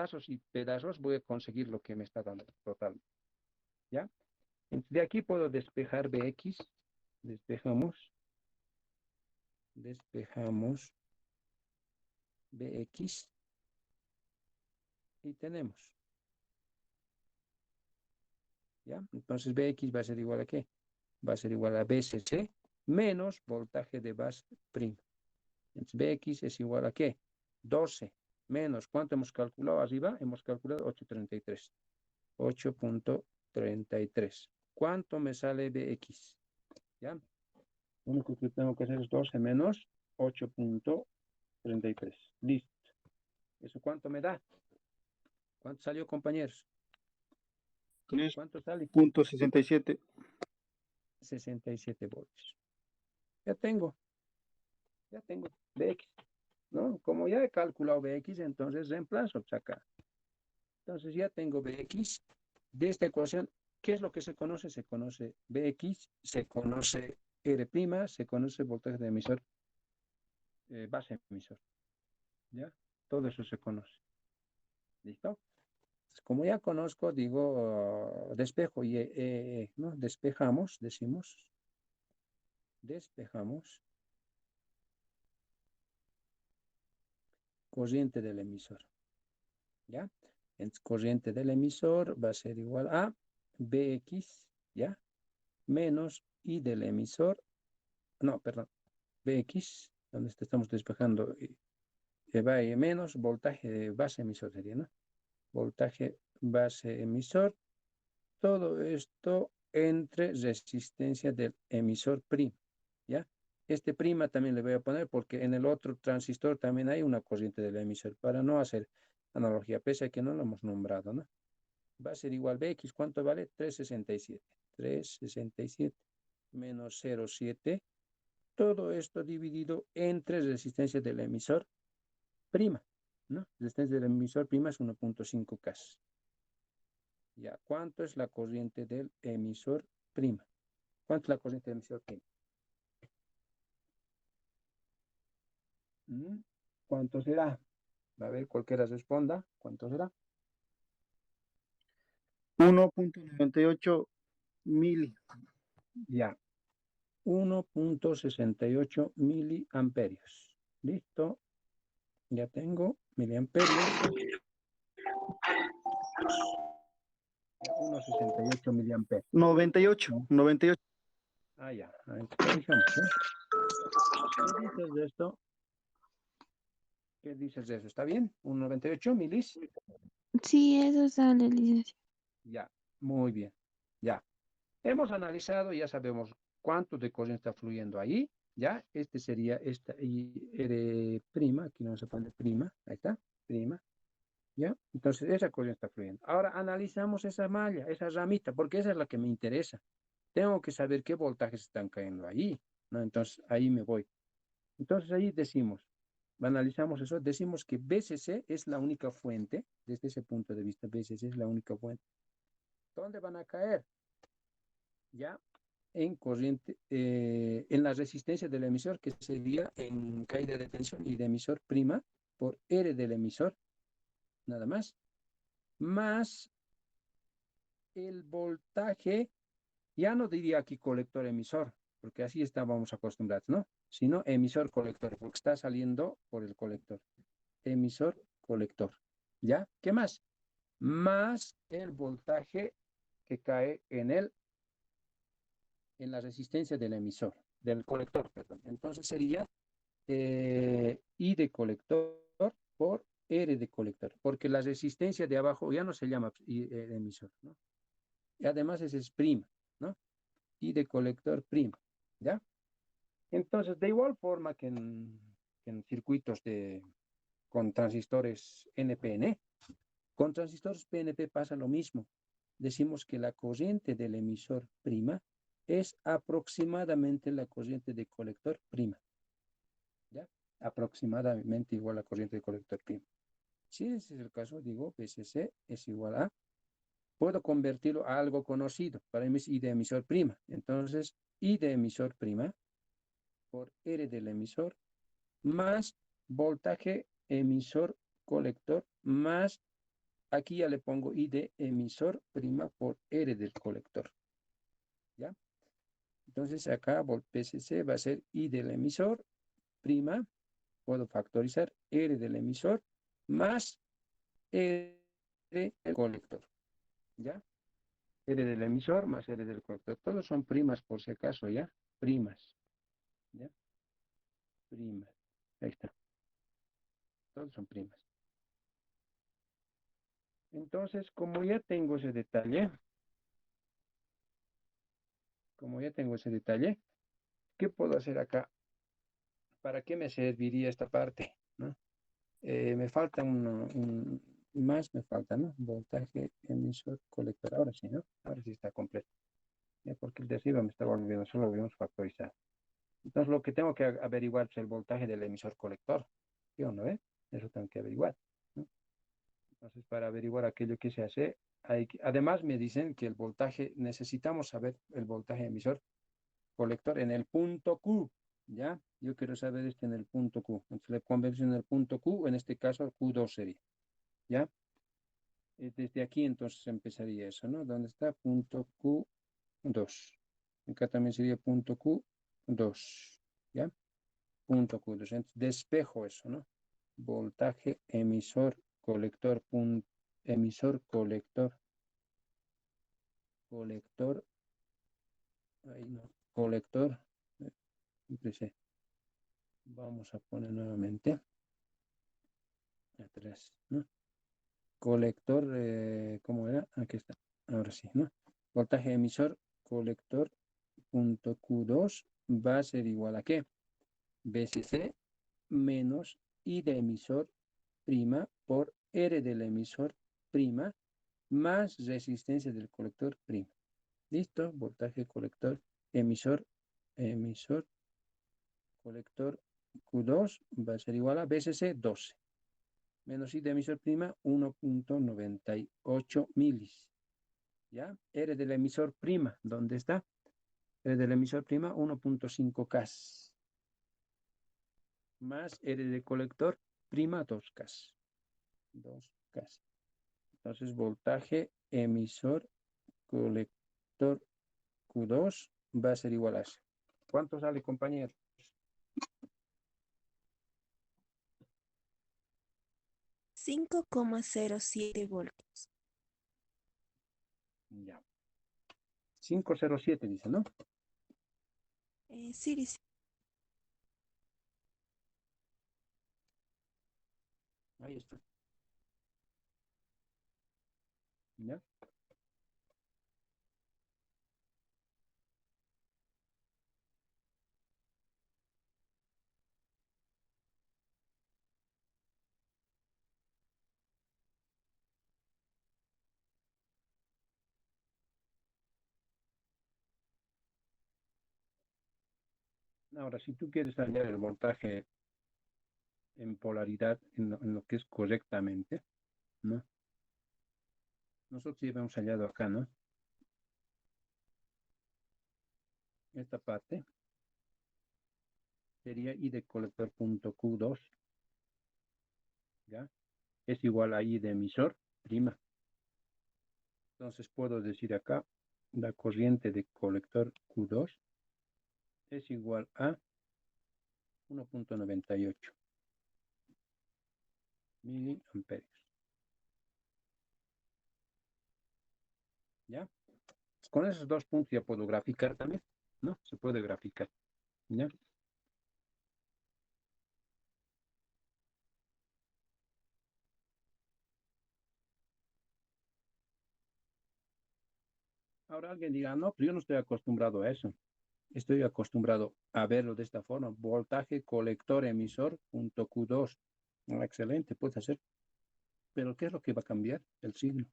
pedazos y pedazos voy a conseguir lo que me está dando total. ¿Ya? De aquí puedo despejar Bx. Despejamos. Despejamos Bx. Y tenemos. ¿Ya? Entonces Bx va a ser igual a ¿qué? Va a ser igual a BCC menos voltaje de base prima. Entonces Bx es igual a ¿qué? 12 menos, ¿cuánto hemos calculado arriba? Hemos calculado 8.33. 8.33. ¿Cuánto me sale Bx? ¿Ya? Lo único que tengo que hacer es 12 menos 8.33. Listo. ¿Eso cuánto me da? ¿Cuánto salió, compañeros? ¿Cuánto sale? 3.67. 67 voltios. Ya tengo Bx, ¿no? Como ya he calculado Bx, entonces reemplazo pues, acá. Entonces ya tengo Bx de esta ecuación. ¿Qué es lo que se conoce? Se conoce Bx, se conoce R', se conoce voltaje de emisor, base emisor. ¿Ya? Todo eso se conoce. ¿Listo? Como ya conozco, digo, despejo y ¿no? Despejamos, decimos, despejamos corriente del emisor. ¿Ya? Entonces, corriente del emisor va a ser igual a Bx, ¿ya? Menos I del emisor, no, perdón, Bx, donde estamos despejando, va a menos voltaje de base emisor sería, ¿no? Voltaje base emisor, todo esto entre resistencia del emisor prima, ¿ya? Este prima también le voy a poner porque en el otro transistor también hay una corriente del emisor para no hacer analogía, pese a que no lo hemos nombrado, ¿no? Va a ser igual Bx, ¿cuánto vale? 367. 367 menos 0,7. Todo esto dividido entre resistencia del emisor prima, ¿no? Resistencia del emisor prima es 1.5 K. Ya, ¿cuánto es la corriente del emisor prima? ¿Cuánto es la corriente del emisor prima? ¿Cuánto será? A ver, cualquiera responda. ¿Cuánto será? 1.98 mili. Ya, 1.68 miliamperios. Listo. Ya tengo miliamperios. Ya, 1.68 miliamperios. 98. Ah, ya. Corrijamos, ¿eh? ¿Qué dices de esto? ¿Qué dices de eso? ¿Está bien? ¿1.98 milis? Sí, eso sale, licenciado. Ya, muy bien. Ya. Hemos analizado, ya sabemos cuánto de corriente está fluyendo ahí. Ya, este sería esta y R prima, aquí no se pone prima, ahí está, prima. ¿Ya? Entonces, esa corriente está fluyendo. Ahora analizamos esa malla, esa ramita, porque esa es la que me interesa. Tengo que saber qué voltajes están cayendo ahí, ¿no? Entonces, ahí me voy. Entonces, ahí decimos, analizamos eso, decimos que BCC es la única fuente, desde ese punto de vista, BCC es la única fuente. ¿Dónde van a caer? Ya en corriente, en la resistencia del emisor, que sería en caída de tensión y de emisor prima por R del emisor, nada más el voltaje, ya no diría aquí colector-emisor, porque así estábamos acostumbrados, ¿no? Sino emisor-colector, porque está saliendo por el colector. Emisor-colector. ¿Ya? ¿Qué más? Más el voltaje que cae en la resistencia del emisor, del colector, perdón. Entonces sería I de colector por R de colector, porque la resistencia de abajo ya no se llama emisor, ¿no? Y además ese es prima, ¿no? I de colector prima, ¿ya? Entonces, de igual forma que en circuitos con transistores NPN, con transistores PNP pasa lo mismo. Decimos que la corriente del emisor prima es aproximadamente la corriente de colector prima, ¿ya? Aproximadamente igual a la corriente de colector prima. Si ese es el caso, digo, PCC es igual a, puedo convertirlo a algo conocido, para mí es I de emisor prima. Entonces, I de emisor prima por R del emisor más voltaje emisor colector más aquí ya le pongo I de emisor prima por R del colector. ¿Ya? Entonces acá PCC va a ser I del emisor prima, puedo factorizar R del emisor más R del colector. ¿Ya? R del emisor más R del colector. Todos son primas por si acaso, ¿ya? Primas. ¿Ya? Primas. Ahí está. Todos son primas. Entonces, como ya tengo ese detalle, ¿qué puedo hacer acá? ¿Para qué me serviría esta parte? ¿No? Me falta más, me falta, ¿no? Voltaje, emisor, colector. Ahora sí, ¿no? Ahora sí está completo. Porque el de arriba me estaba olvidando, solo lo habíamos factorizado. Entonces, lo que tengo que averiguar es el voltaje del emisor colector. ¿Sí o no? Eso tengo que averiguar, ¿no? Entonces, para averiguar aquello que se hace, además me dicen que el voltaje, necesitamos saber el voltaje emisor colector en el punto Q, ¿ya? Yo quiero saber esto en el punto Q. Entonces le convenzo en el punto Q, en este caso Q2 sería, ¿ya? Desde aquí entonces empezaría eso, ¿no? ¿Dónde está? Punto Q2. Acá también sería punto Q2, ¿ya? Punto Q2. Entonces despejo eso, ¿no? Voltaje emisor colector, emisor colector, colector, ahí no, colector, empecé. Vamos a poner nuevamente atrás, ¿no? Colector, ¿cómo era? Aquí está, ahora sí, ¿no? Voltaje emisor colector punto Q2 va a ser igual a ¿qué? BCC menos I de emisor prima por R del emisor prima más resistencia del colector prima. ¿Listo? Voltaje colector emisor, emisor colector Q2 va a ser igual a BCC 12 menos I de emisor prima 1.98 milis. ¿Ya? R del emisor prima, ¿dónde está? R del emisor prima 1.5 K más R del colector prima 2 K. 2 K. Entonces voltaje emisor colector Q2 va a ser igual a eso. ¿Cuánto sale, compañero? 5,07 voltios. Ya. 507 dice, ¿no? Sí, dice. Ahí está. ¿Ya? Ahora, si tú quieres hallar el voltaje en polaridad, en lo que es correctamente, ¿no? Nosotros ya hemos hallado acá, ¿no? Esta parte sería I de colector punto Q2, ¿ya? Es igual a I de emisor, prima. Entonces puedo decir acá, la corriente de colector Q2 es igual a 1.98 miliamperios, ¿ya? Con esos dos puntos ya puedo graficar también, ¿no? Se puede graficar, ¿ya? Ahora alguien dirá, no, pero yo no estoy acostumbrado a eso. Estoy acostumbrado a verlo de esta forma. Voltaje colector emisor punto Q2. Excelente, puedes hacer. Pero ¿qué es lo que va a cambiar? El signo.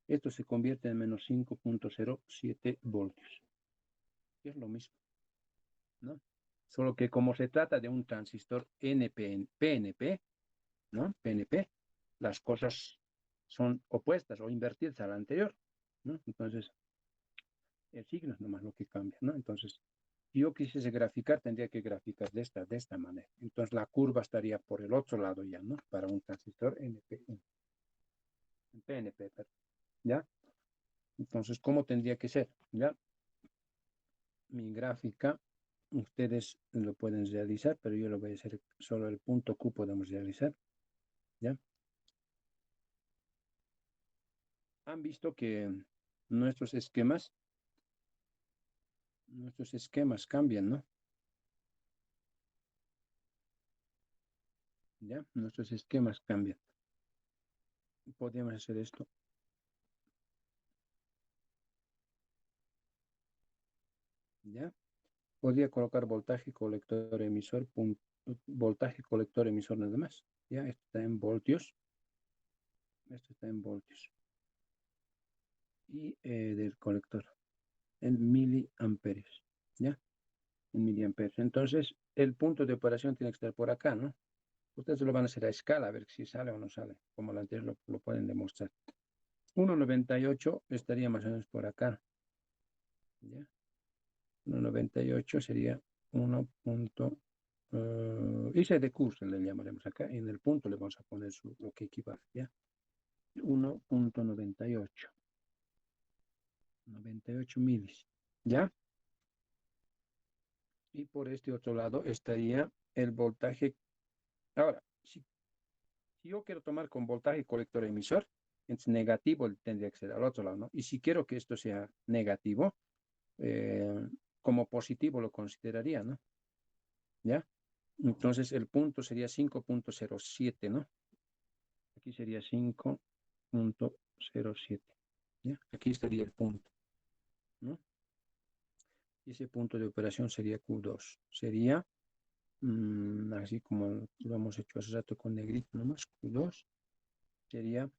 Esto se convierte en menos 5.07 voltios. Es lo mismo, ¿no? Solo que como se trata de un transistor PNP, ¿no? PNP, las cosas son opuestas o invertidas a la anterior, ¿no? Entonces, el signo es nomás lo que cambia, ¿no? Entonces, si yo quisiese graficar, tendría que graficar de esta manera. Entonces, la curva estaría por el otro lado ya, ¿no? Para un transistor NPN. PNP, ¿ya? Entonces, ¿cómo tendría que ser? ¿Ya? Mi gráfica, ustedes lo pueden realizar, pero yo lo voy a hacer solo el punto Q podemos realizar, ¿ya? Han visto que nuestros esquemas cambian, ¿no? ¿Ya? Nuestros esquemas cambian. Podríamos hacer esto. ¿Ya? Podría colocar voltaje colector emisor, voltaje colector emisor nada más. ¿Ya? Esto está en voltios. Esto está en voltios. Y del colector en miliamperios. ¿Ya? En miliamperios. Entonces, el punto de operación tiene que estar por acá, ¿no? Ustedes lo van a hacer a escala, a ver si sale o no sale, como la anterior lo pueden demostrar. 1,98 estaría más o menos por acá. ¿Ya? 1,98 sería 1. Ese de curso le llamaremos acá. En el punto le vamos a poner lo que equivale. ¿Ya? 1,98. 98 milis. ¿Ya? Y por este otro lado estaría el voltaje. Ahora, si yo quiero tomar con voltaje colector emisor, entonces negativo tendría que ser al otro lado, ¿no? Y si quiero que esto sea negativo, como positivo lo consideraría, ¿no? ¿Ya? Entonces el punto sería 5,07, ¿no? Aquí sería 5,07. ¿Ya? Aquí estaría el punto, ¿no? Y ese punto de operación sería Q2. Sería, así como lo hemos hecho hace rato con negrito nomás, Q2 sería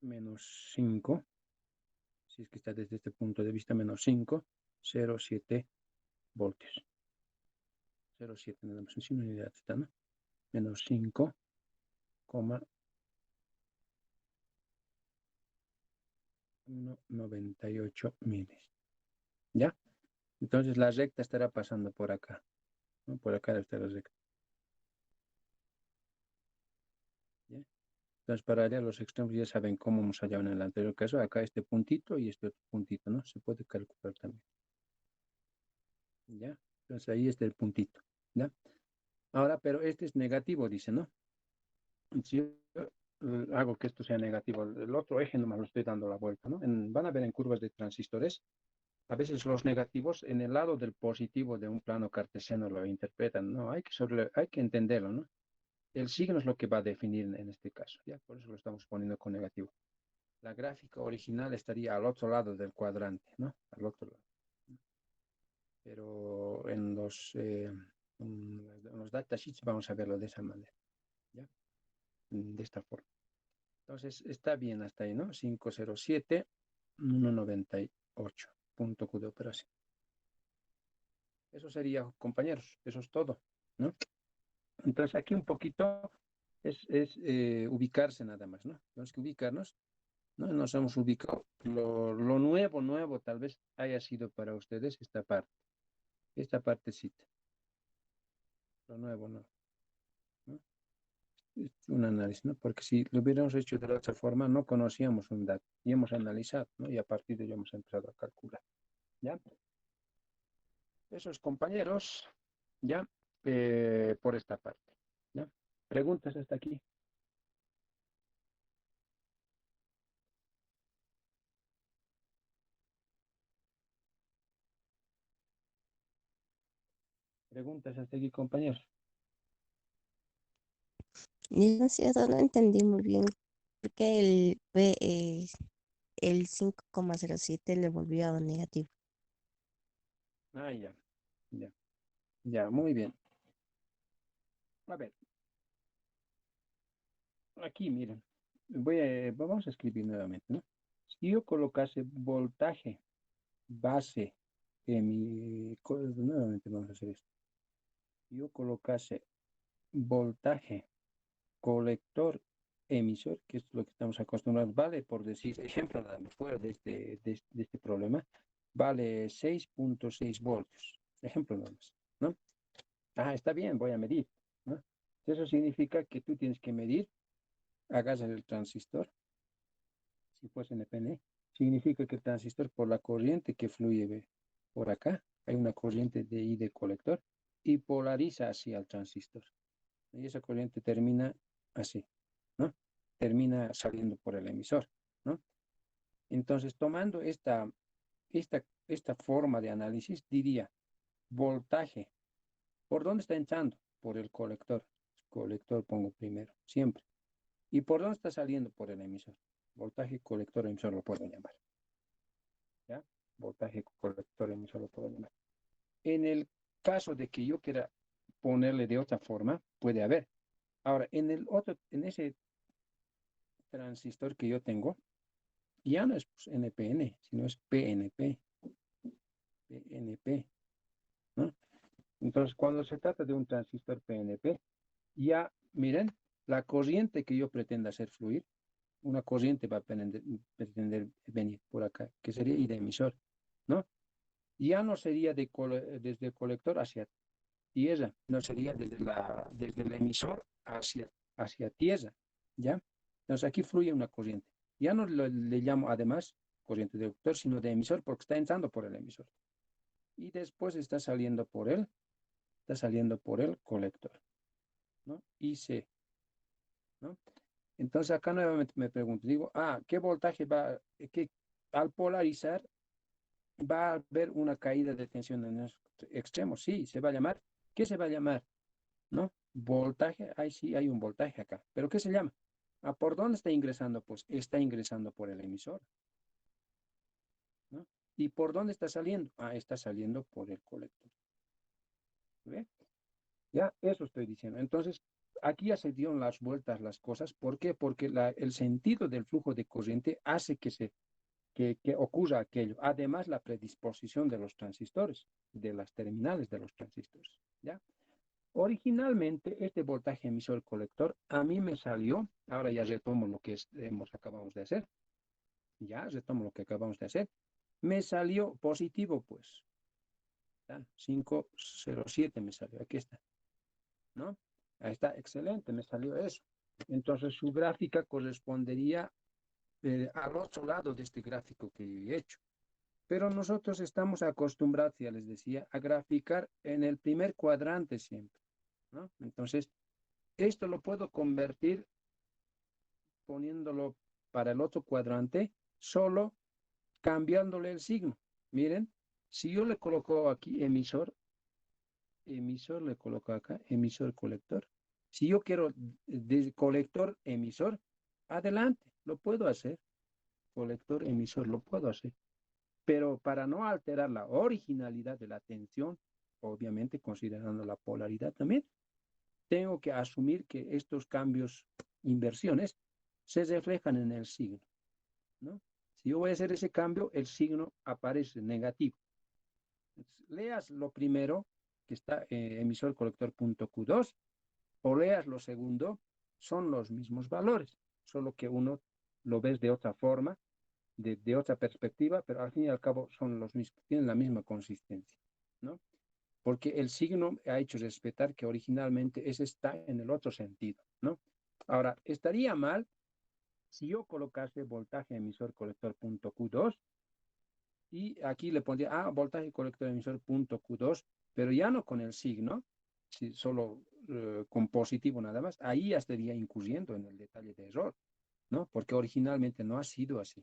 menos 5, si es que está desde este punto de vista, menos 5,07 voltios. 0,7 nada más, en unidad está, ¿no? Menos 5,198 miles. ¿Ya? Entonces la recta estará pasando por acá, ¿no? Por acá está la recta. ¿Ya? Entonces para allá los extremos ya saben cómo hemos hallado en el anterior caso. Acá este puntito y este otro puntito, ¿no? Se puede calcular también. ¿Ya? Entonces ahí está el puntito. ¿Ya? Ahora, pero este es negativo, dice, ¿no? Si yo hago que esto sea negativo, el otro eje nomás lo estoy dando la vuelta, ¿no? Van a ver en curvas de transistores, a veces los negativos en el lado del positivo de un plano cartesiano lo interpretan, ¿no? Hay que entenderlo, ¿no? El signo es lo que va a definir en este caso, ¿ya? Por eso lo estamos poniendo con negativo. La gráfica original estaría al otro lado del cuadrante, ¿no? Al otro lado. Pero en los datasheets vamos a verlo de esa manera, ¿ya? De esta forma. Entonces, está bien hasta ahí, ¿no? 507, 198, punto Q de operación. Eso sería, compañeros, eso es todo, ¿no? Entonces, aquí un poquito es ubicarse nada más, ¿no? Tenemos que ubicarnos, ¿no? Nos hemos ubicado. Lo nuevo tal vez haya sido para ustedes esta partecita. Lo nuevo, ¿no? Es un análisis, ¿no? Porque si lo hubiéramos hecho de la otra forma, no conocíamos un dato y hemos analizado, ¿no? Y a partir de ello hemos empezado a calcular, ¿ya? Esos compañeros, ¿ya? Por esta parte, ¿ya? ¿Preguntas hasta aquí? ¿Preguntas hasta aquí, compañeros? Licenciado, no entendí muy bien porque el 5,07 le volvió a negativo. Ah, ya, muy bien. A ver, aquí, miren, vamos a escribir nuevamente, ¿no? Si yo colocase voltaje base nuevamente vamos a hacer esto. Si yo colocase voltaje colector emisor, que es lo que estamos acostumbrados, vale, por decir, ejemplo, nada más fuera de este problema, vale 6,6 voltios. Ejemplo nada más, ¿no? Ah, está bien, voy a medir, ¿no? Eso significa que tú tienes que medir, hagas el transistor, si fuese NPN, significa que el transistor por la corriente que fluye por acá, hay una corriente de I de colector y polariza hacia el transistor. Y esa corriente termina así, ¿no? Termina saliendo por el emisor, ¿no? Entonces, tomando esta forma de análisis, diría, voltaje, ¿por dónde está entrando? Por el colector. Colector pongo primero, siempre. ¿Y por dónde está saliendo? Por el emisor. Voltaje, colector, emisor lo puedo llamar. ¿Ya? Voltaje, colector, emisor lo puedo llamar. En el caso de que yo quiera ponerle de otra forma, puede haber. Ahora, en ese transistor que yo tengo, ya no es pues, NPN, sino es PNP. PNP, ¿no? Entonces, cuando se trata de un transistor PNP, ya, miren, la corriente que yo pretenda hacer fluir, una corriente va a pretender venir por acá, que sería I de emisor, ¿no? Ya no sería desde el colector hacia tierra, no sería desde el emisor hacia tierra, ¿ya? Entonces aquí fluye una corriente. Ya no le llamo además corriente de vector, sino de emisor, porque está entrando por el emisor. Y después está saliendo por el colector, ¿no? IC, ¿no? Entonces acá nuevamente me pregunto, digo, ¿qué voltaje al polarizar va a haber una caída de tensión en los extremos? Sí, se va a llamar, ¿qué se va a llamar? ¿No? Voltaje, ahí sí hay un voltaje acá, pero ¿qué se llama? ¿Por dónde está ingresando? Pues está ingresando por el emisor, ¿no? ¿Y por dónde está saliendo? Está saliendo por el colector. ¿Ve? Ya, eso estoy diciendo. Entonces, aquí ya se dieron las vueltas las cosas. ¿Por qué? Porque el sentido del flujo de corriente hace que ocurra aquello. Además, la predisposición de los transistores, de las terminales de los transistores. ¿Ya? Originalmente, este voltaje emisor colector a mí me salió, ahora ya retomo lo que acabamos de hacer. Ya, retomo lo que acabamos de hacer. Me salió positivo, pues. ¿Ya? 507 me salió. Aquí está. ¿No? Ahí está, excelente, me salió eso. Entonces su gráfica correspondería al otro lado de este gráfico que yo he hecho. Pero nosotros estamos acostumbrados, ya les decía, a graficar en el primer cuadrante siempre, ¿no? Entonces, esto lo puedo convertir poniéndolo para el otro cuadrante, solo cambiándole el signo. Miren, si yo le coloco aquí emisor le coloco acá, emisor, colector. Si yo quiero de colector, emisor, adelante, lo puedo hacer. Colector, emisor, lo puedo hacer. Pero para no alterar la originalidad de la tensión, obviamente considerando la polaridad también, tengo que asumir que estos cambios, inversiones, se reflejan en el signo, ¿no? Si yo voy a hacer ese cambio, el signo aparece negativo. Entonces, leas lo primero, que está emisor colector punto Q2, o leas lo segundo, son los mismos valores, solo que uno lo ves de otra forma, de otra perspectiva, pero al fin y al cabo son los mismos, tienen la misma consistencia, ¿no? Porque el signo ha hecho respetar que originalmente ese está en el otro sentido, ¿no? Ahora, estaría mal si yo colocase voltaje emisor colector punto Q2 y aquí le pondría, voltaje colector emisor punto Q2, pero ya no con el signo, si solo con positivo nada más, ahí ya estaría incurriendo en el detalle de error, ¿no? Porque originalmente no ha sido así,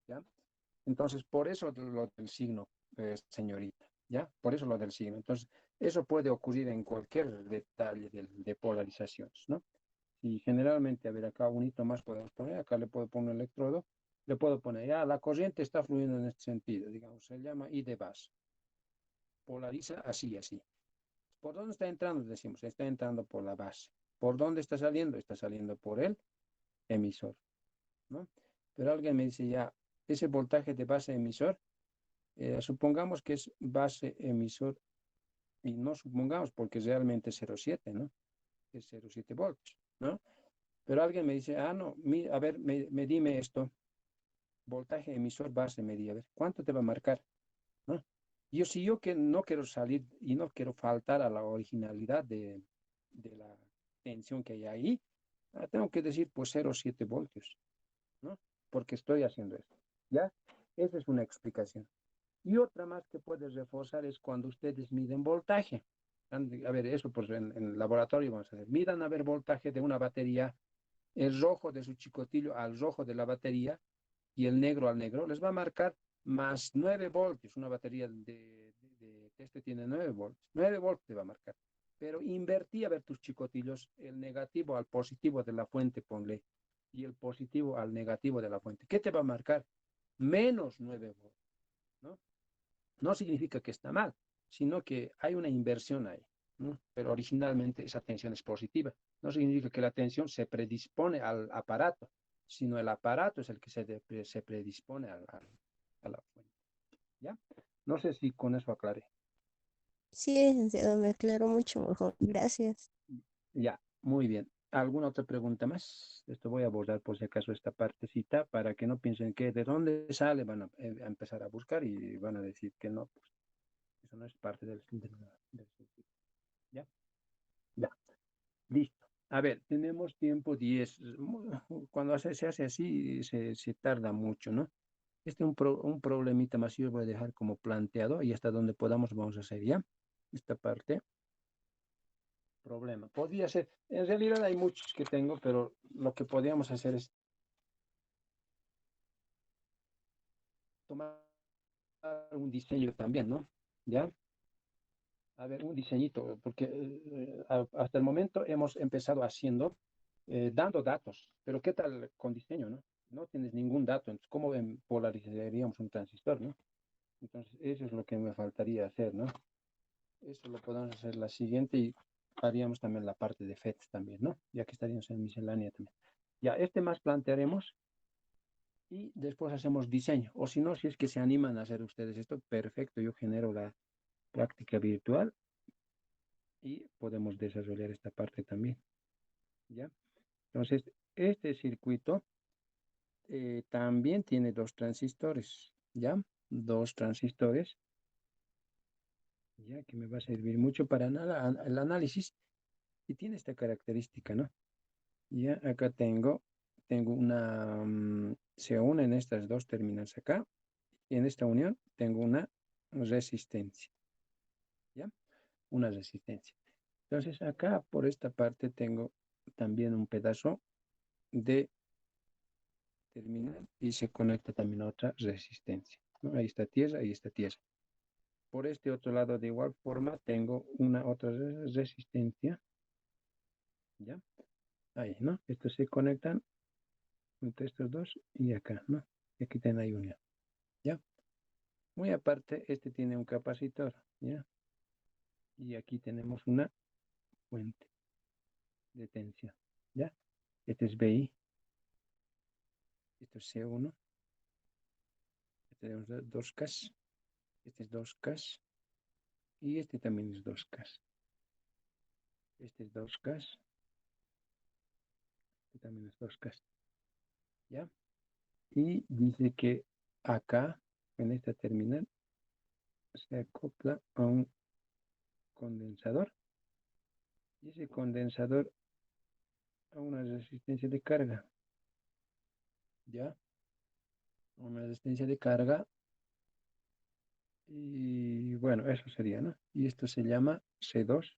¿ya? Entonces, por eso lo del signo, señorita, ¿ya? Por eso lo del signo. Entonces, eso puede ocurrir en cualquier detalle de polarizaciones, ¿no? Y generalmente, a ver, acá un hito más podemos poner, acá le puedo poner un electrodo, le puedo poner, ya, la corriente está fluyendo en este sentido, digamos, se llama I de base. Polariza así, así. ¿Por dónde está entrando? Decimos, está entrando por la base. ¿Por dónde está saliendo? Está saliendo por el emisor, ¿no? Pero alguien me dice ya, ese voltaje de base emisor, supongamos que es base emisor, y no supongamos porque realmente es 0,7, ¿no? Es 0,7 voltios, ¿no? Pero alguien me dice, no, a ver, dime esto, voltaje emisor base, a ver, ¿cuánto te va a marcar? ¿No? Si yo que no quiero salir y no quiero faltar a la originalidad de la tensión que hay ahí, tengo que decir pues 0,7 voltios, ¿no? Porque estoy haciendo esto, ¿ya? Esa es una explicación. Y otra más que puedes reforzar es cuando ustedes miden voltaje. A ver, eso pues en el laboratorio vamos a ver. Midan a ver voltaje de una batería, el rojo de su chicotillo al rojo de la batería y el negro al negro, les va a marcar más 9 voltios. Una batería de este tiene 9 voltios. 9 voltios te va a marcar. Pero invertí a ver tus chicotillos, el negativo al positivo de la fuente, ponle, y el positivo al negativo de la fuente. ¿Qué te va a marcar? Menos 9 voltios, ¿no? No significa que está mal, sino que hay una inversión ahí, ¿no? Pero originalmente esa tensión es positiva. No significa que la tensión se predispone al aparato, sino el aparato es el que se predispone a la fuente. ¿Ya? No sé si con eso aclaré. Sí, licenciado, me aclaró mucho mejor. Gracias. Ya, muy bien. ¿Alguna otra pregunta más? Esto voy a borrar por si acaso esta partecita para que no piensen que de dónde sale, van a empezar a buscar y van a decir que no, pues eso no es parte del circuito. ¿Ya? Ya, listo. A ver, tenemos tiempo 10. Cuando se hace así, se tarda mucho, ¿no? Este es un problemita más, yo voy a dejar como planteado y hasta donde podamos vamos a hacer, ¿ya? Esta parte, problema. Podría ser, en realidad hay muchos que tengo, pero lo que podríamos hacer es tomar un diseño también, ¿no? ¿Ya? A ver, un diseñito, porque hasta el momento hemos empezado haciendo, dando datos, pero ¿qué tal con diseño, no? No tienes ningún dato, entonces, ¿cómo polarizaríamos un transistor, no? Entonces, eso es lo que me faltaría hacer, ¿no? Eso lo podemos hacer la siguiente y haríamos también la parte de FETs también, ¿no? Ya que estaríamos en miscelánea también. Ya, este más plantearemos y después hacemos diseño. O si no, si es que se animan a hacer ustedes esto, perfecto, yo genero la práctica virtual y podemos desarrollar esta parte también, ¿ya? Entonces, este circuito también tiene dos transistores, ¿ya? Dos transistores, ya que me va a servir mucho para el análisis y tiene esta característica, ¿no? Ya acá tengo una, se unen estas dos terminales acá y en esta unión tengo una resistencia, ¿ya? Una resistencia. Entonces acá por esta parte tengo también un pedazo de terminal y se conecta también a otra resistencia, ¿no? Ahí está tierra, ahí está tierra. Por este otro lado de igual forma tengo una otra resistencia, ¿ya? Ahí, ¿no? Estos se conectan entre estos dos y acá, ¿no? Y aquí tienen ahí unión, ¿ya? Muy aparte, este tiene un capacitor, ¿ya? Y aquí tenemos una fuente de tensión, ¿ya? Este es BI, esto es C1, este tenemos 2K, este es 2K y este también es 2K. Este es 2K, este también es 2K, ¿ya? Y dice que acá, en esta terminal, se acopla a un condensador y ese condensador a una resistencia de carga, ¿ya? Una resistencia de carga y bueno, eso sería, ¿no? Y esto se llama C2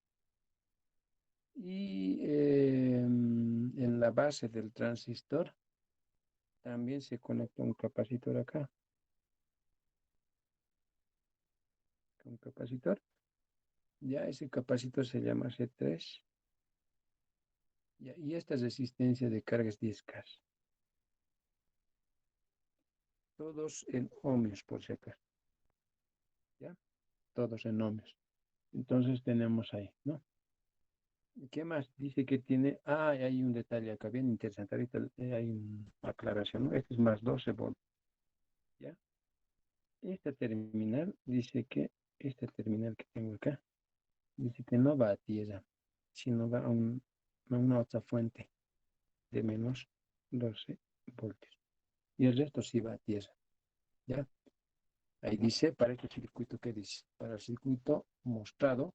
y en la base del transistor también se conecta un capacitor acá, un capacitor, ya ese capacitor se llama C3 ya, y esta resistencia de carga es 10K, todos en ohmios por si acaso, ¿ya? Todos en ohmios. Entonces tenemos ahí, ¿no? ¿Qué más? Dice que tiene, hay un detalle acá bien interesante, ahorita hay una aclaración, ¿no? Este es más 12 voltios, ¿ya? Esta terminal dice que, esta terminal que tengo acá, dice que no va a tierra, sino va a una otra fuente de menos 12 voltios. Y el resto sí va a tierra, ¿ya? Ahí dice, para este circuito, ¿qué dice? Para el circuito mostrado,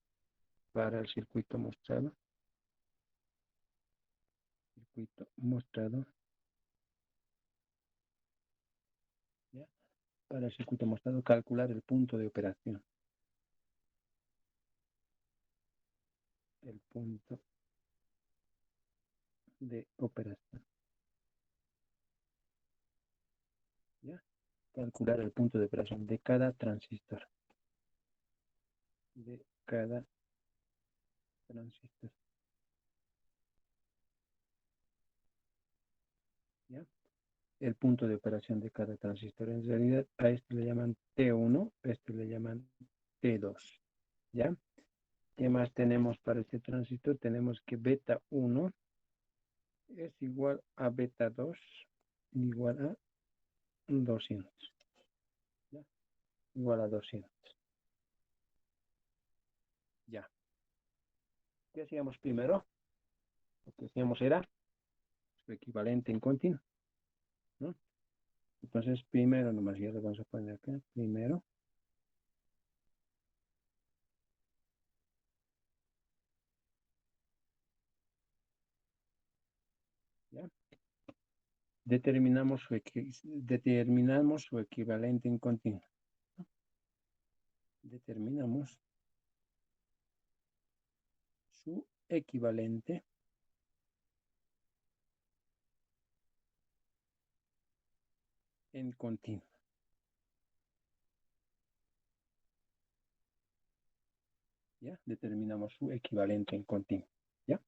circuito mostrado. ¿Ya? Para el circuito mostrado, calcular el punto de operación. El punto de operación. ¿Ya? Calcular el punto de operación de cada transistor. De cada transistor. ¿Ya? El punto de operación de cada transistor. En realidad a este le llaman T1, a este le llaman T2. ¿Ya? ¿Qué más tenemos para este transistor? Tenemos que beta 1 es igual a beta 2 igual a 200. ¿Ya? Igual a 200. Ya. ¿Qué hacíamos primero? Lo que hacíamos era su equivalente en continuo, ¿no? Entonces, primero, nomás ya lo vamos a poner acá. Primero, ¿ya? Determinamos su equivalente en continuo. Determinamos su equivalente en continuo. ¿Ya? Determinamos su equivalente en continuo. ¿Ya?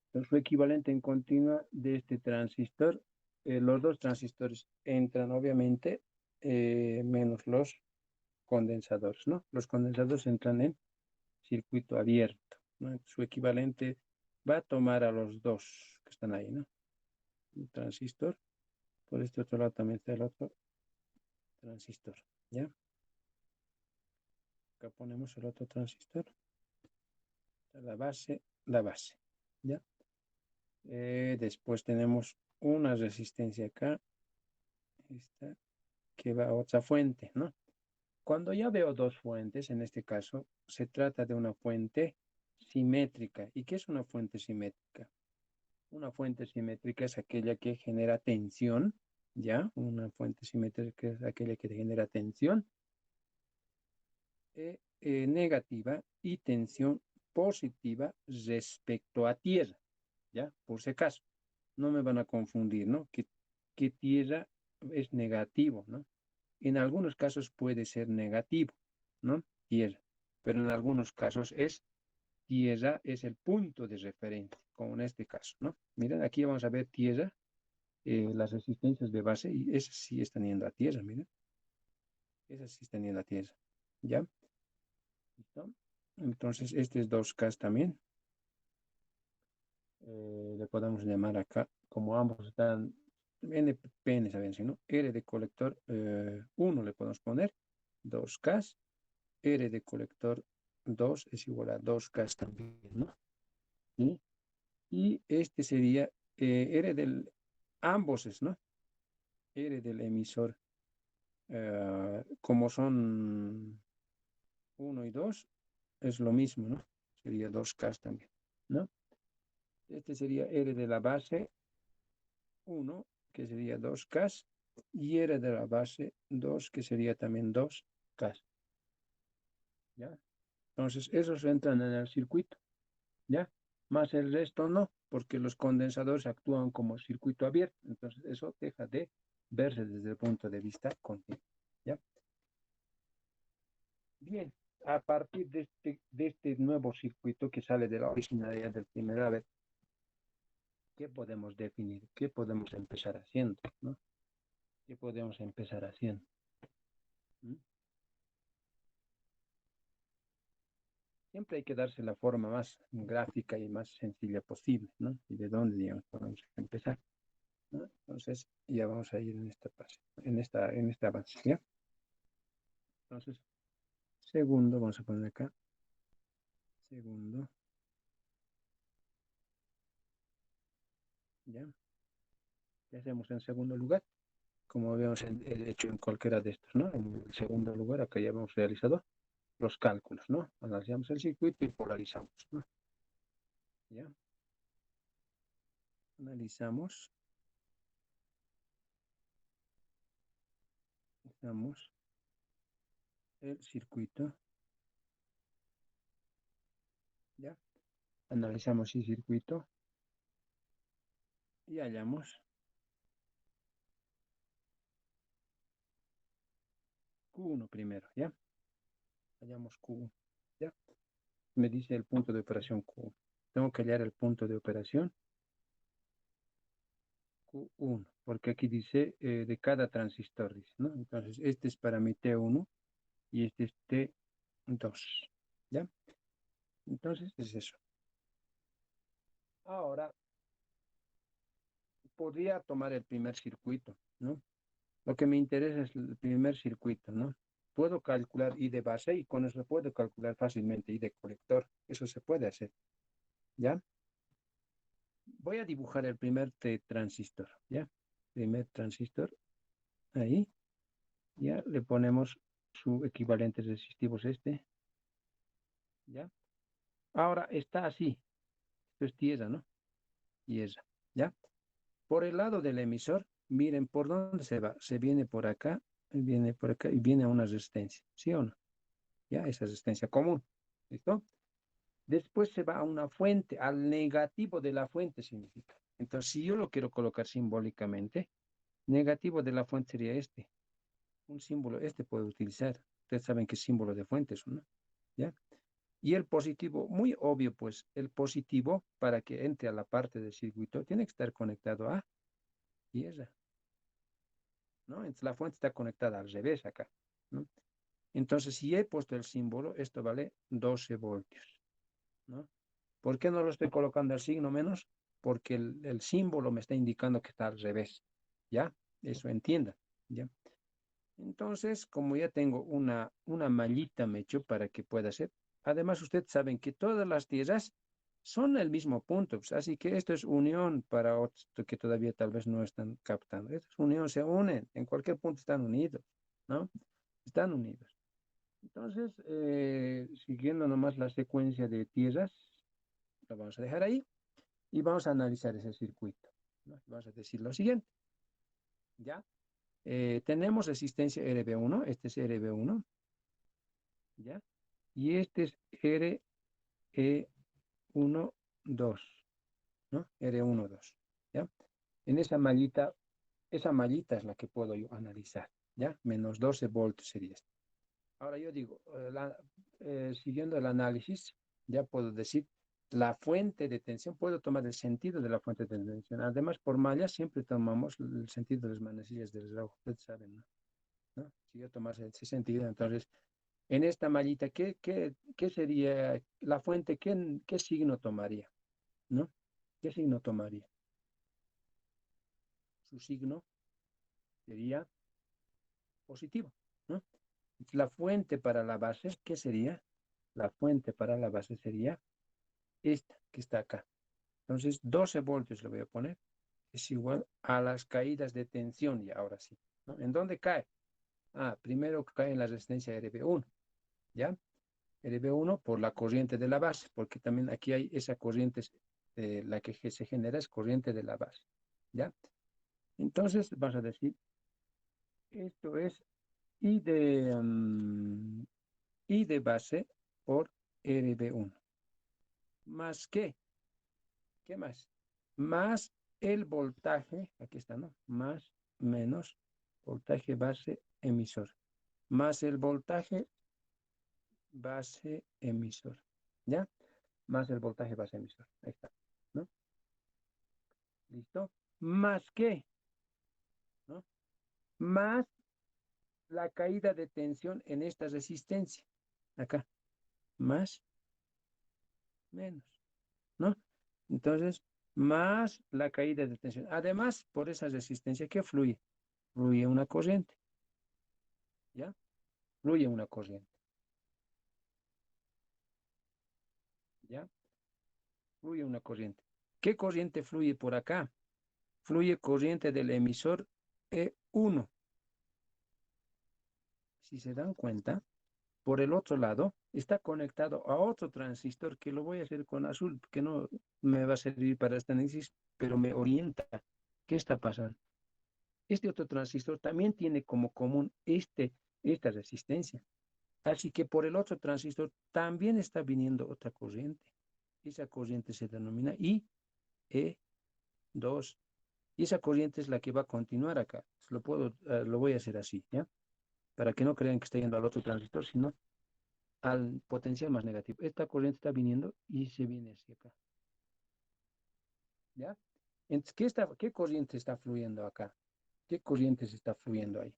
Entonces, su equivalente en continua de este transistor, los dos transistores entran obviamente, menos los condensadores, ¿no? Los condensadores entran en circuito abierto, ¿no? Su equivalente va a tomar a los dos que están ahí, ¿no? Un transistor. Por este otro lado también está el otro transistor, ¿ya? Acá ponemos el otro transistor. La base, ¿ya? Después tenemos una resistencia acá, esta, que va a otra fuente, ¿no? Cuando ya veo dos fuentes, en este caso, se trata de una fuente simétrica. ¿Y qué es una fuente simétrica? Una fuente simétrica es aquella que genera tensión, ¿ya? Una fuente simétrica es aquella que genera tensión negativa y tensión positiva respecto a tierra, ¿ya? Por si acaso, no me van a confundir, ¿no? Que tierra es negativo, ¿no? En algunos casos puede ser negativo, ¿no? Tierra, pero en algunos casos tierra es el punto de referencia, como en este caso, ¿no? Miren, aquí vamos a ver tierra, las resistencias de base, y esas sí están yendo a tierra, miren, esas sí están yendo a tierra, ¿ya? ¿Listo? Entonces, este es 2K también, le podemos llamar acá, como ambos están NPN, ¿saben? Si no, R de colector 1 le podemos poner, 2K, R de colector 2 es igual a 2K también, ¿no? ¿Sí? Y este sería R del, ambos es, ¿no? R del emisor, como son 1 y 2, es lo mismo, ¿no? Sería 2K también, ¿no? Este sería R de la base 1, que sería 2K, y R de la base 2, que sería también 2K, ¿ya? Entonces, esos entran en el circuito, ¿ya? Más el resto no, porque los condensadores actúan como circuito abierto, entonces eso deja de verse desde el punto de vista continuo, ¿ya? Bien, a partir de este nuevo circuito que sale de la originalidad del primero, a ver, ¿qué podemos definir? ¿Qué podemos empezar haciendo? ¿No? ¿Qué podemos empezar haciendo? ¿Mm? Siempre hay que darse la forma más gráfica y más sencilla posible, ¿no? Y de dónde, digamos, podemos empezar, ¿no? Entonces, ya vamos a ir en esta fase, en este avance, ¿ya? Entonces, segundo, vamos a poner acá, segundo, ¿ya? ¿Qué hacemos en segundo lugar? Como habíamos hecho en cualquiera de estos, ¿no? En el segundo lugar, acá ya hemos realizado los cálculos, ¿no? Analizamos el circuito y polarizamos, ¿no? ¿Ya? Analizamos. Analizamos el circuito. ¿Ya? Analizamos el circuito y hallamos Q1 primero, ¿ya? Hallamos Q1, ¿ya? Me dice el punto de operación Q1. Tengo que hallar el punto de operación Q1, porque aquí dice de cada transistor, dice, ¿no? Entonces, este es para mi T1 y este es T2, ¿ya? Entonces, es eso. Ahora, podría tomar el primer circuito, ¿no? Lo que me interesa es el primer circuito, ¿no? Puedo calcular I de base y con eso puedo calcular fácilmente I de colector. Eso se puede hacer, ¿ya? Voy a dibujar el primer transistor, ¿ya? Primer transistor, ahí. Ya le ponemos su equivalente resistivos ¿ya? Ahora está así. Esto es tierra, ¿no? Tierra, ¿ya? Por el lado del emisor, miren por dónde se va. Se viene por acá y viene a una resistencia, ¿sí o no? Ya, esa resistencia común, ¿listo? Después se va a una fuente, al negativo de la fuente significa. Entonces, si yo lo quiero colocar simbólicamente, negativo de la fuente sería este. Un símbolo, puedo utilizar. Ustedes saben qué símbolo de fuentes, ¿no? ¿Ya? Y el positivo, muy obvio, pues, el positivo, para que entre a la parte del circuito, tiene que estar conectado a tierra, ¿no? Entonces, la fuente está conectada al revés acá, ¿no? Entonces, si he puesto el símbolo, esto vale 12 voltios, ¿no? ¿Por qué no lo estoy colocando al signo menos? Porque el símbolo me está indicando que está al revés, ¿ya? Eso entienda, ¿ya? Entonces, como ya tengo una mallita, me echo para que pueda ser. Además, ustedes saben que todas las tierras son el mismo punto, pues, así que esto es unión para otros que todavía tal vez no están captando. Esto es unión, se unen, en cualquier punto están unidos, ¿no? Están unidos. Entonces, siguiendo nomás la secuencia de tierras, lo vamos a dejar ahí y vamos a analizar ese circuito, ¿no? Vamos a decir lo siguiente, ¿ya? Tenemos resistencia RB1, este es RB1, ¿ya? Y este es RE1, 2, ¿no? R1, 2, ¿ya? En esa mallita es la que puedo yo analizar, ¿ya? Menos 12 voltios sería esto. Ahora yo digo, siguiendo el análisis, ya puedo decir la fuente de tensión, puedo tomar el sentido de la fuente de tensión. Además, por malla siempre tomamos el sentido de las manecillas del reloj, ustedes saben, ¿no? ¿No? Si yo tomase ese sentido, entonces, en esta mallita, ¿qué sería la fuente? ¿Qué signo tomaría? ¿No? ¿Qué signo tomaría? Su signo sería positivo, ¿no? La fuente para la base, ¿qué sería? La fuente para la base sería esta que está acá. Entonces, 12 voltios le voy a poner. Es igual a las caídas de tensión, y ahora sí, ¿no? ¿En dónde cae? Primero cae en la resistencia RB1, ¿ya? RB1 por la corriente de la base, porque también aquí hay esa corriente, la que se genera es corriente de la base, ¿ya? Entonces, vas a decir, esto es I de base por RB1. ¿Más qué? ¿Qué más? Más el voltaje, aquí está, ¿no? Más, menos, voltaje base emisor. Más el voltaje base emisor, ¿ya? Más el voltaje base emisor. Ahí está, ¿no? ¿Listo? ¿Más qué? ¿No? Más la caída de tensión en esta resistencia. Acá. Más, menos, ¿no? Entonces, más la caída de tensión. Además, por esa resistencia, ¿qué fluye? Fluye una corriente, ¿ya? Fluye una corriente, ¿ya? Fluye una corriente. ¿Qué corriente fluye por acá? Fluye corriente del emisor E1. Si se dan cuenta, por el otro lado, está conectado a otro transistor que lo voy a hacer con azul, que no me va a servir para este análisis, pero me orienta. ¿Qué está pasando? Este otro transistor también tiene como común esta resistencia. Así que por el otro transistor también está viniendo otra corriente. Esa corriente se denomina IE2. Y esa corriente es la que va a continuar acá. Lo voy a hacer así, ¿ya? Para que no crean que está yendo al otro transistor, sino al potencial más negativo. Esta corriente está viniendo y se viene hacia acá. ¿Ya? Entonces, ¿qué corriente está fluyendo acá? ¿Qué corriente se está fluyendo ahí?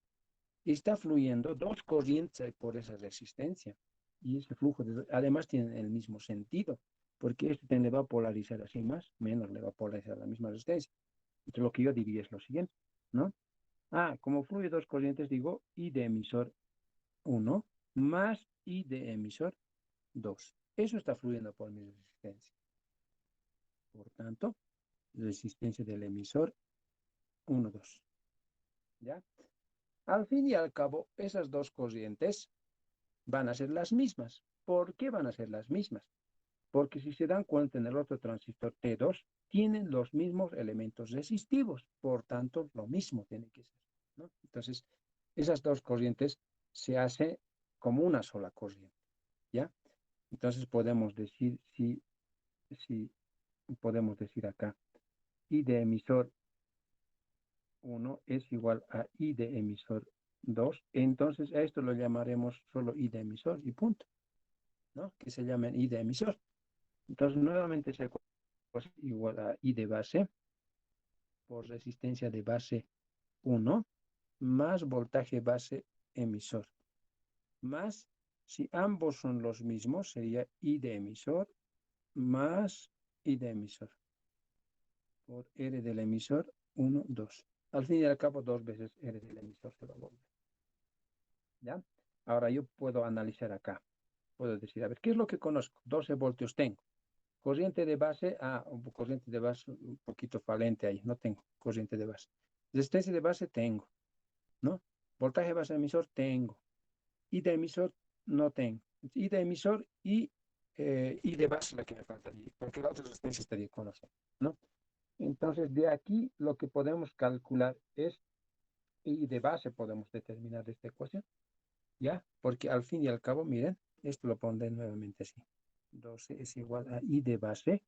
Está fluyendo dos corrientes por esa resistencia. Y ese flujo, además, tiene el mismo sentido, porque esto le va a polarizar así más, menos le va a polarizar la misma resistencia. Entonces, lo que yo diría es lo siguiente, ¿no? Como fluye dos corrientes, digo I de emisor 1 más I de emisor 2. Eso está fluyendo por mi resistencia. Por tanto, resistencia del emisor 1, 2. ¿Ya? Al fin y al cabo, esas dos corrientes van a ser las mismas. ¿Por qué van a ser las mismas? Porque si se dan cuenta en el otro transistor T2, tienen los mismos elementos resistivos. Por tanto, lo mismo tiene que ser, ¿no? Entonces, esas dos corrientes se hacen como una sola corriente, ¿ya? Entonces podemos decir, si podemos decir acá, I de emisor 1 es igual a I de emisor 2, entonces a esto lo llamaremos solo I de emisor y punto, ¿no? Que se llame I de emisor. Entonces nuevamente se es igual a I de base por resistencia de base 1 más voltaje base emisor, más, si ambos son los mismos, sería I de emisor más I de emisor por R del emisor 1, 2. Al fin y al cabo, dos veces R del emisor se va a volver. ¿Ya? Ahora yo puedo analizar acá. Puedo decir, a ver, ¿qué es lo que conozco? 12 voltios tengo. Corriente de base, corriente de base un poquito falente ahí, no tengo corriente de base. Resistencia de base tengo, ¿no? Voltaje base emisor tengo. Y de emisor no tengo. Y de emisor y de base la que me faltaría, porque la otra resistencia estaría conocida, ¿no? Entonces, de aquí lo que podemos calcular es, y de base podemos determinar esta ecuación, ¿ya? Porque al fin y al cabo, miren, esto lo pondré nuevamente así. 12 es igual a I de base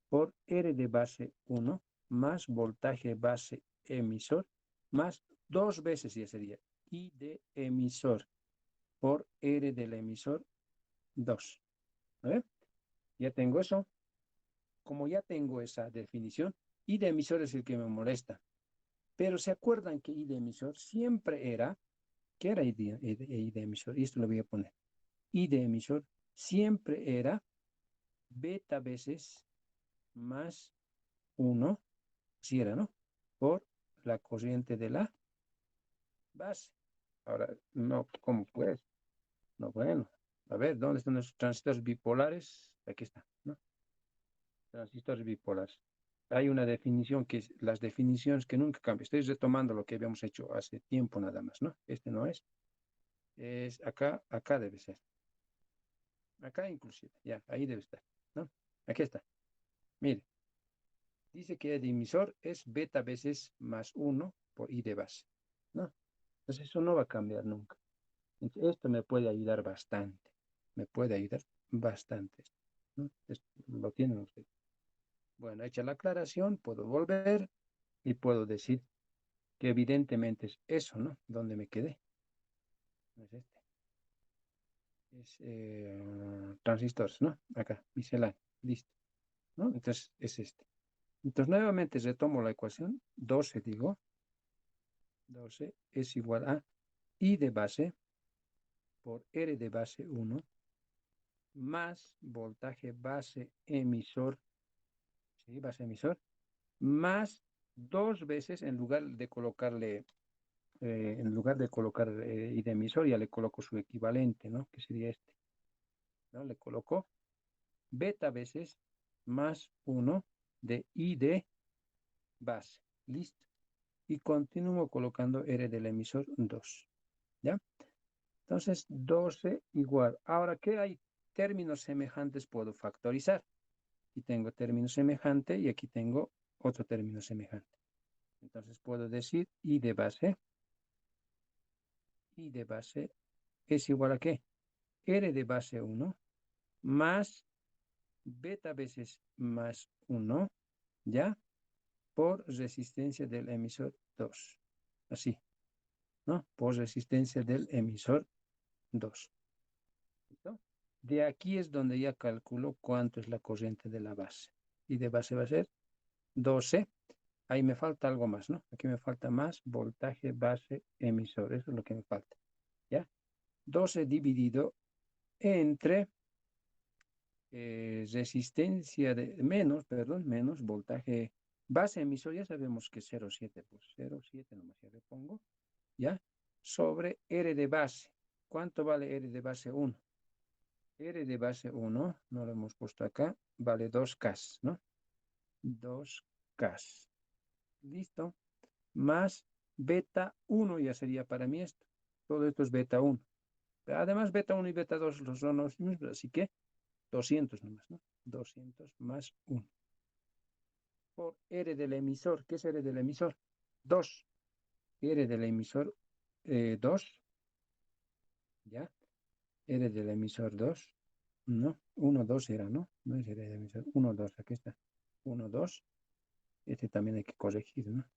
por R de base 1 más voltaje base emisor más dos veces ya sería I de emisor por R del emisor 2. A ver, ya tengo eso. Como ya tengo esa definición, I de emisor es el que me molesta. Pero se acuerdan que I de emisor siempre era, ¿qué era I de emisor? Y esto lo voy a poner. I de emisor siempre era beta veces más 1, si era, ¿no? Por la corriente de la base. Ahora, no, ¿cómo pues? No, bueno. A ver, ¿dónde están los transistores bipolares? Aquí está, ¿no? Transistores bipolares. Hay una definición que es las definiciones que nunca cambian. Estoy retomando lo que habíamos hecho hace tiempo nada más, ¿no? Este no es. Es acá debe ser. Acá inclusive, ya, ahí debe estar, ¿no? Aquí está. Mire, dice que el emisor es beta veces más 1 por I de base, ¿no? Entonces eso no va a cambiar nunca. Entonces, esto me puede ayudar bastante. Me puede ayudar bastante, ¿no? Esto lo tienen ustedes. Bueno, hecha la aclaración, puedo volver y puedo decir que evidentemente es eso, ¿no? ¿Dónde me quedé? No es este. Es transistores, ¿no? Acá, misceláneo, listo, ¿no? Entonces es este. Entonces nuevamente retomo la ecuación, 12 digo, 12 es igual a I de base por R de base 1 más voltaje base emisor, ¿sí? Base emisor, más dos veces en lugar de colocar I de emisor, ya le coloco su equivalente, ¿no? Que sería este, ¿no? Le coloco beta veces más 1 de I de base. Listo. Y continúo colocando R del emisor 2. ¿Ya? Entonces, 12 igual. Ahora, ¿qué hay? Términos semejantes puedo factorizar. Aquí tengo término semejante y aquí tengo otro término semejante. Entonces puedo decir I de base es igual a ¿qué? R de base 1 más beta veces más 1, ¿ya? Por resistencia del emisor 2. Así, ¿no? Por resistencia del emisor 2. ¿Listo? De aquí es donde ya calculo cuánto es la corriente de la base. Y de base va a ser 12. Ahí me falta algo más, ¿no? Aquí me falta más voltaje base emisor. Eso es lo que me falta, ¿ya? 12 dividido entre resistencia de menos voltaje base emisor. Ya sabemos que 0,7, pues 0,7 nomás ya le pongo, ¿ya? Sobre R de base. ¿Cuánto vale R de base 1? R de base 1, no lo hemos puesto acá, vale 2K, ¿no? 2K. Listo. Más beta 1 ya sería para mí esto. Todo esto es beta 1. Además, beta 1 y beta 2 son los mismos, así que 200 nomás, ¿no? 200 más 1. Por R del emisor. ¿Qué es R del emisor? 2. R del emisor 2. ¿Ya? R del emisor 2. No, 1, 2 era, ¿no? No es R del emisor. 1, 2, aquí está. 1, 2. Este también hay que corregir, ¿no?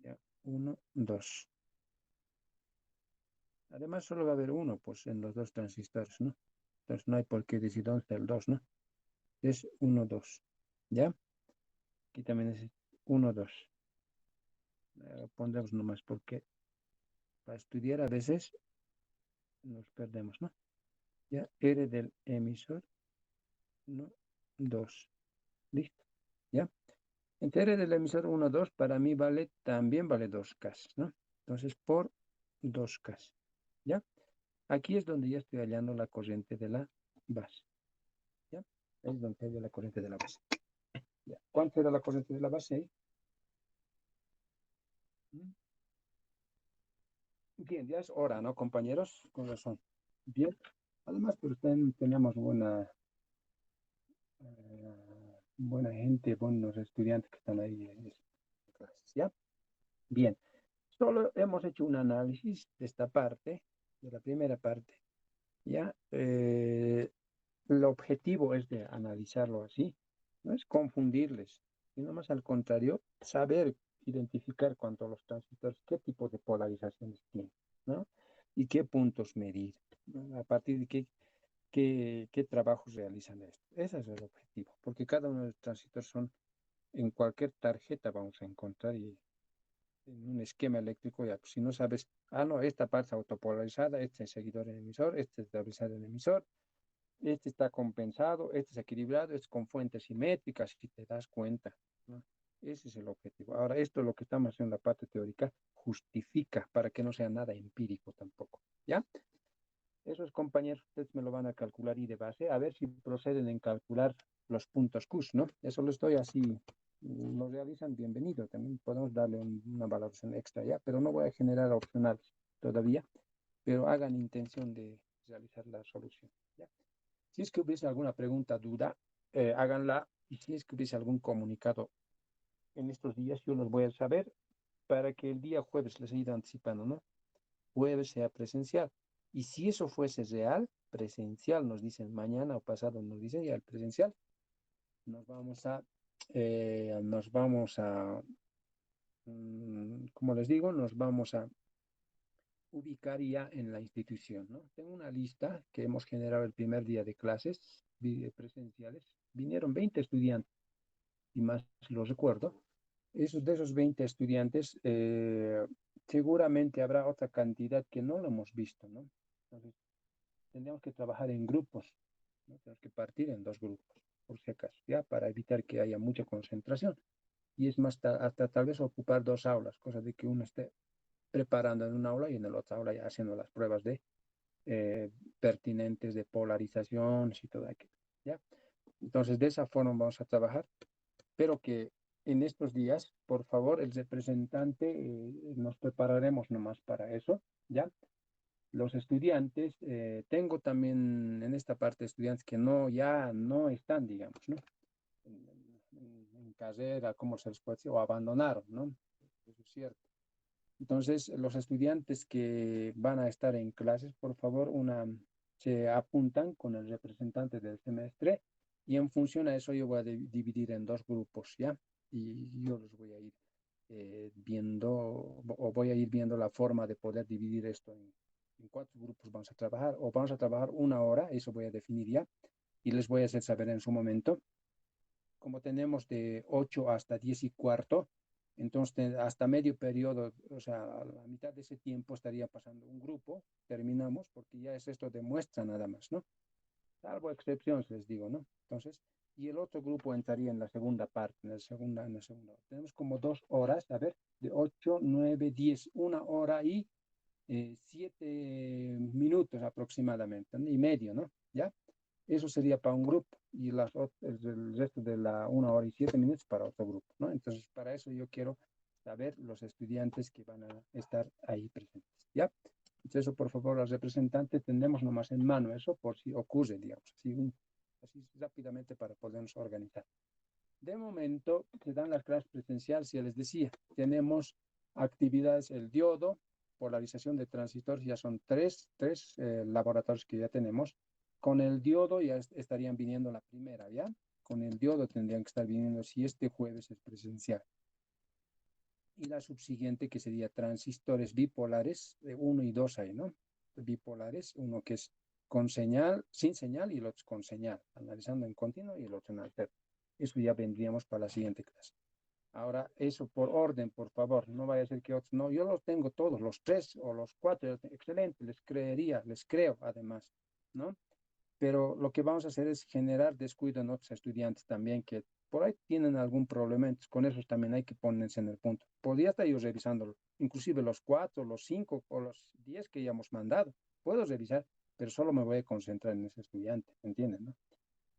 Ya, 1, 2. Además, solo va a haber uno, pues, en los dos transistores, ¿no? Entonces, no hay por qué decir dónde está el 2, ¿no? Es 1, 2. ¿Ya? Aquí también es 1, 2. Pondremos nomás porque para estudiar a veces nos perdemos, ¿no? Ya, R del emisor, 1, 2. Listo. ¿Ya? Entre R del emisor 1, 2, para mí también vale 2K, ¿no? Entonces, por 2K. ¿Ya? Aquí es donde ya estoy hallando la corriente de la base. ¿Ya? Es donde hallo la corriente de la base. ¿Ya? ¿Cuánto era la corriente de la base ahí? Bien, ya es hora, ¿no, compañeros? Con razón. Bien. Además, pues tenemos buena gente, buenos estudiantes que están ahí en estas clases, ¿ya? Bien. Solo hemos hecho un análisis de esta parte, de la primera parte, ¿ya? El objetivo es de analizarlo así, no es confundirles, sino más al contrario, saber identificar cuanto a los transistores, qué tipo de polarizaciones tienen, ¿no? Y qué puntos medir, ¿no? A partir de qué trabajos realizan esto. Ese es el objetivo, porque cada uno de los transistores son, en cualquier tarjeta vamos a encontrar y en un esquema eléctrico, ya, pues, si no sabes, no, esta parte está autopolarizada, este es seguidor en emisor, este es estabilizador en emisor, este está compensado, este es equilibrado, este es con fuentes simétricas, si te das cuenta, ¿no? Ese es el objetivo. Ahora, esto es lo que estamos haciendo en la parte teórica, justifica para que no sea nada empírico tampoco, ¿ya? Esos compañeros, ustedes me lo van a calcular y de base, a ver si proceden en calcular los puntos Q, ¿no? Eso lo estoy así, lo realizan, bienvenido, también podemos darle una valoración extra, ¿ya? Pero no voy a generar opcionales todavía, pero hagan intención de realizar la solución, ¿ya? Si es que hubiese alguna pregunta, duda, háganla. Y si es que hubiese algún comunicado en estos días, yo los voy a saber para que el día jueves les haya ido anticipando, ¿no? Jueves sea presencial. Y si eso fuese real, presencial, nos dicen mañana o pasado, nos dicen ya el presencial, nos vamos a, como les digo, nos vamos a ubicar ya en la institución, ¿no? Tengo una lista que hemos generado el primer día de clases presenciales. Vinieron 20 estudiantes, y más lo recuerdo. De esos 20 estudiantes, seguramente habrá otra cantidad que no lo hemos visto, ¿no? Entonces, tendríamos que trabajar en grupos, ¿no? Tenemos que partir en dos grupos, por si acaso, ya, para evitar que haya mucha concentración. Y es más, hasta tal vez ocupar dos aulas, cosa de que uno esté preparando en una aula y en el otro aula ya haciendo las pruebas de pertinentes de polarización y todo aquello, ¿ya? Entonces, de esa forma vamos a trabajar, pero que en estos días, por favor, el representante, nos prepararemos nomás para eso, ¿ya? los estudiantes, tengo también en esta parte estudiantes que ya no están, digamos, ¿no? En carrera, ¿cómo se les puede decir? O abandonaron, ¿no? Eso es cierto. Entonces, los estudiantes que van a estar en clases, por favor, se apuntan con el representante del semestre y en función a eso yo voy a dividir en dos grupos, ¿ya? Y yo los voy a ir viendo, o voy a ir viendo la forma de poder dividir esto en cuántos grupos vamos a trabajar, o vamos a trabajar una hora, eso voy a definir ya, y les voy a hacer saber en su momento. Como tenemos de 8 hasta 10 y cuarto, entonces hasta medio periodo, o sea, a la mitad de ese tiempo estaría pasando un grupo, terminamos, porque ya es esto de muestra nada más, ¿no? Salvo excepciones, les digo, ¿no? Entonces, y el otro grupo entraría en la segunda parte, en la segunda hora. Tenemos como 2 horas, a ver, de 8, 9, 10, 1 hora y 7 minutos aproximadamente, ¿no? Y medio, ¿no? ¿Ya? Eso sería para un grupo y el resto de la 1 hora y 7 minutos para otro grupo, ¿no? Entonces, para eso yo quiero saber los estudiantes que van a estar ahí presentes, ¿ya? Entonces, eso, por favor, los representantes, tendremos nomás en mano eso por si ocurre, digamos, así rápidamente para podernos organizar. De momento, se dan las clases presenciales, ya les decía, tenemos actividades, el diodo, polarización de transistores, ya son tres laboratorios que ya tenemos. Con el diodo ya estarían viniendo la primera, ¿ya? Con el diodo tendrían que estar viniendo si este jueves es presencial. Y la subsiguiente que sería transistores bipolares, 1 y 2 hay, ¿no? Bipolares, uno que es con señal, sin señal y el otro con señal, analizando en continuo y el otro en alterno. Eso ya vendríamos para la siguiente clase. Ahora, eso por orden, por favor, no vaya a ser que otros, no, yo los tengo todos, los 3 o los 4, excelente, les creo además, ¿no? Pero lo que vamos a hacer es generar descuido en otros estudiantes también que por ahí tienen algún problema, entonces con esos también hay que ponerse en el punto. Podría estar yo revisándolo, inclusive los 4, los 5 o los 10 que ya hemos mandado, puedo revisar, pero solo me voy a concentrar en ese estudiante, ¿entienden, no?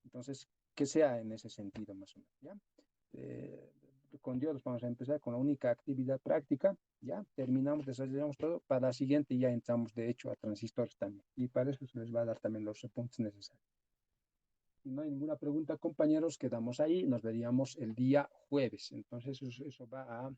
Entonces, que sea en ese sentido más o menos, ¿ya? Con Dios vamos a empezar con la única actividad práctica, ya terminamos, desarrollamos todo, para la siguiente ya entramos de hecho a transistores también, y para eso se les va a dar también los puntos necesarios. Si no hay ninguna pregunta, compañeros, quedamos ahí, nos veríamos el día jueves, entonces eso va a